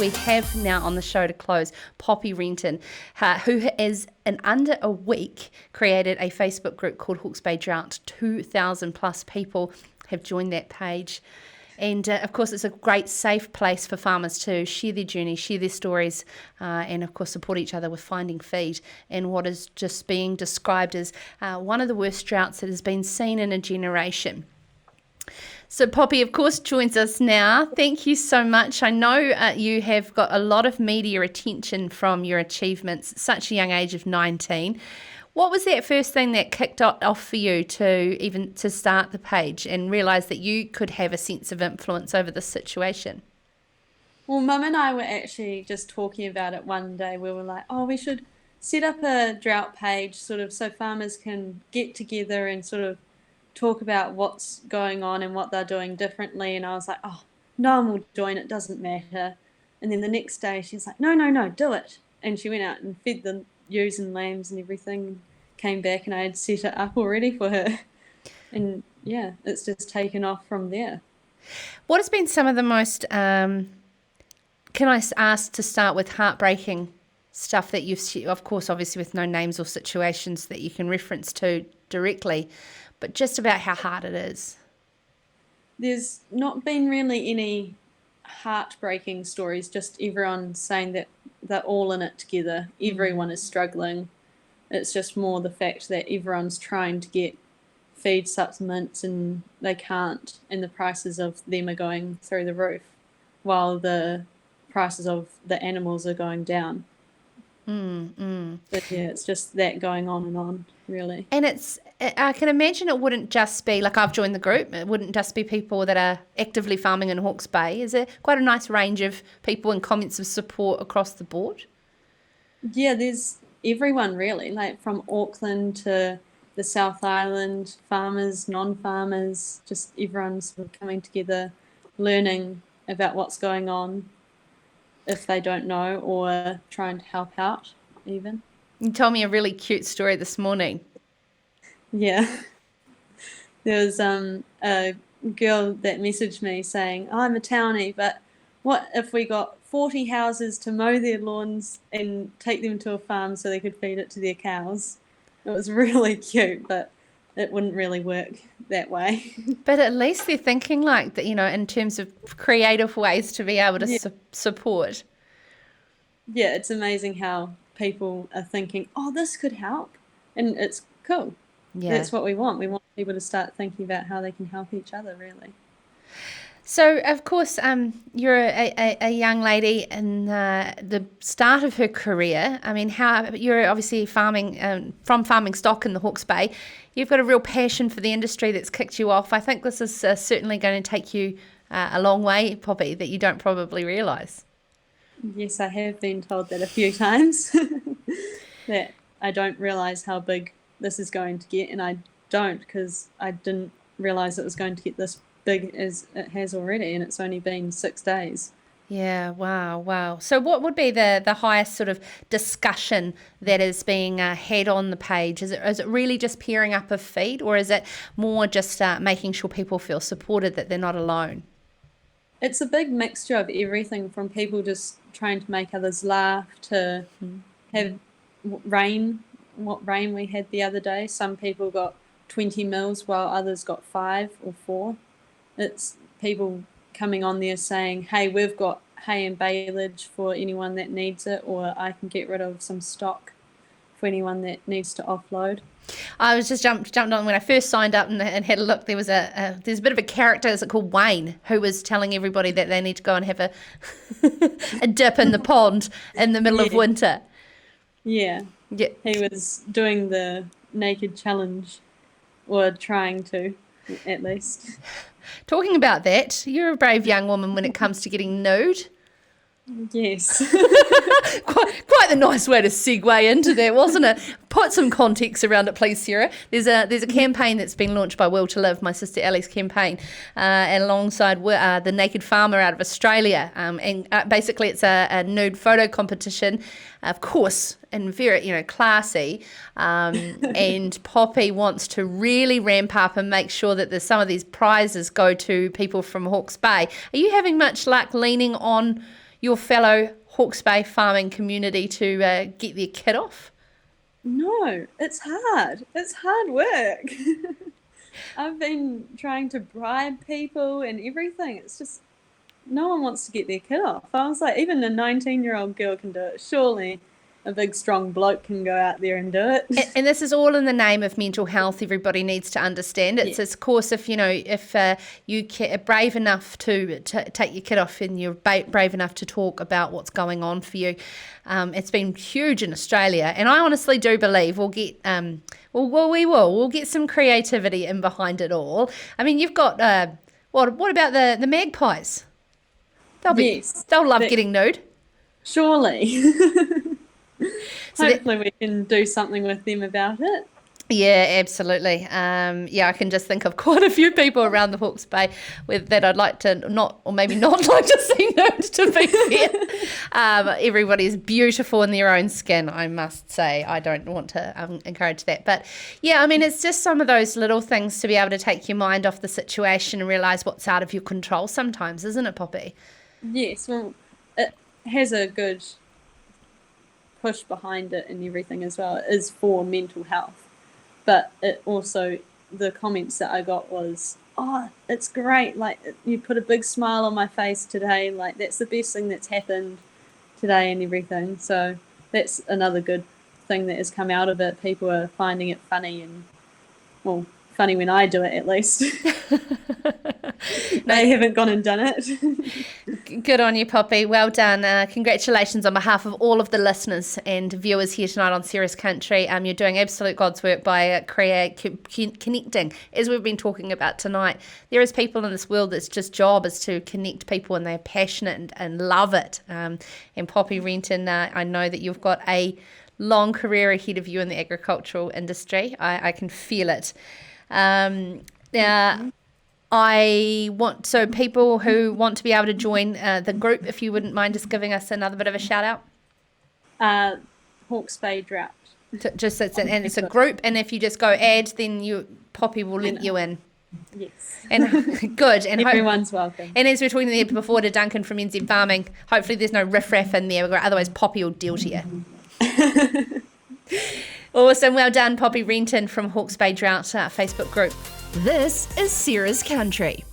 we have now on the show to close Poppy Renton, who is in under a week created a Facebook group called Hawke's Bay Drought. 2,000 plus people have joined that page. And of course, it's a great safe place for farmers to share their journey, share their stories, and of course support each other with finding feed in what is just being described as one of the worst droughts that has been seen in a generation. So Poppy, of course, joins us now. Thank you so much. I know you have got a lot of media attention from your achievements at such a young age of 19. What was that first thing that kicked off for you to start the page and realise that you could have a sense of influence over this situation? Well, Mum and I were actually just talking about it one day. We were like, oh, we should set up a drought page sort of so farmers can get together and sort of talk about what's going on and what they're doing differently. And I was like, oh, no one will join, it doesn't matter. And then the next day she was like, no, do it. And she went out and fed the ewes and lambs and everything, came back and I had set it up already for her. And yeah, it's just taken off from there. What has been some of the most, can I ask to start with, heartbreaking stuff that you've, of course, obviously with no names or situations that you can reference to directly, but just about how hard it is? There's not been really any heartbreaking stories, just everyone saying that they're all in it together. Everyone is struggling. It's just more the fact that everyone's trying to get feed supplements and they can't, and the prices of them are going through the roof while the prices of the animals are going down. But yeah, it's just that going on, really. And I can imagine it wouldn't just be, like I've joined the group, it wouldn't just be people that are actively farming in Hawke's Bay. Is there quite a nice range of people and comments of support across the board? Yeah, there's everyone really, like from Auckland to the South Island, farmers, non-farmers, just everyone's sort of coming together, learning about what's going on if they don't know, or trying to help out even. You told me a really cute story this morning. Yeah. There was a girl that messaged me saying, oh, I'm a townie, but what if we got 40 houses to mow their lawns and take them to a farm so they could feed it to their cows? It was really cute, but it wouldn't really work that way. But at least they're thinking like that, in terms of creative ways to be able to support. Yeah, it's amazing how people are thinking, oh, this could help. And it's cool. Yeah. That's what we want. We want people to start thinking about how they can help each other, really. So, of course, you're a young lady in the start of her career. I mean, you're obviously farming from farming stock in the Hawke's Bay. You've got a real passion for the industry that's kicked you off. I think this is certainly going to take you a long way, Poppy, that you don't probably realise. Yes, I have been told that a few times, that I don't realise how big this is going to get, and I don't, because I didn't realise it was going to get this big as it has already, and it's only been 6 days. Yeah, wow. So what would be the highest sort of discussion that is being had on the page? Is it really just pairing up of feed, or is it more just making sure people feel supported, that they're not alone? It's a big mixture of everything, from people just trying to make others laugh to have rain, what rain we had the other day. Some people got 20 mils while others got 5 or 4. It's people coming on there saying, hey, we've got hay and baleage for anyone that needs it, or I can get rid of some stock for anyone that needs to offload. I was just jumped on when I first signed up and had a look. There's a bit of a character, is it called Wayne, who was telling everybody that they need to go and have a dip in the pond in the middle of winter. Yeah. He was doing the naked challenge, or trying to, at least. Talking about that, you're a brave young woman when it comes to getting nude. Yes. Quite the nice way to segue into that, wasn't it? Put some context around it, please, Sarah. There's a campaign that's been launched by Will to Live, my sister Ellie's campaign, and alongside the Naked Farmer out of Australia. And basically it's a nude photo competition, of course, and very, classy. And Poppy wants to really ramp up and make sure that some of these prizes go to people from Hawke's Bay. Are you having much luck leaning on your fellow Hawke's Bay farming community to get their kit off? No, it's hard. It's hard work. I've been trying to bribe people and everything. It's just no one wants to get their kid off. I was like, even a 19-year-old girl can do it. Surely a big, strong bloke can go out there and do it. And this is all in the name of mental health. Everybody needs to understand it. Yeah. Of course, if you are brave enough to take your kid off and you're brave enough to talk about what's going on for you, it's been huge in Australia. And I honestly do believe we'll get we'll get some creativity in behind it all. I mean, you've got what about the magpies? They'll love getting nude. Surely. Hopefully we can do something with them about it. Yeah, absolutely. I can just think of quite a few people around the Hawke's Bay that I'd like to not like to see nude, to be fair. Everybody's beautiful in their own skin, I must say. I don't want to encourage that. But yeah, I mean, it's just some of those little things to be able to take your mind off the situation and realise what's out of your control sometimes, isn't it, Poppy? Yes, well, it has a good push behind it and everything as well. It is for mental health. But it also, the comments that I got was, oh, it's great. Like, you put a big smile on my face today. Like, that's the best thing that's happened today and everything. So that's another good thing that has come out of it. People are finding it funny and, well, funny when I do it at least. They haven't gone and done it. Good on you, Poppy. Well done. Congratulations on behalf of all of the listeners and viewers here tonight on Sarah's Country. You're doing absolute God's work by connecting, as we've been talking about tonight. There is people in this world that's just job is to connect people, and they're passionate and love it. And Poppy Renton, I know that you've got a long career ahead of you in the agricultural industry. I can feel it. Now, people who want to be able to join the group, if you wouldn't mind just giving us another bit of a shout out. Hawke's Bay Drought. It's a group, and if you just go add, then Poppy will let you in. Yes. And good. And everyone's welcome. And as we were talking there before to Duncan from NZ Farming, hopefully there's no riffraff in there, otherwise Poppy will deal to you. Awesome. Well done, Poppy Renton from Hawke's Bay Drought Facebook group. This is Sarah's Country.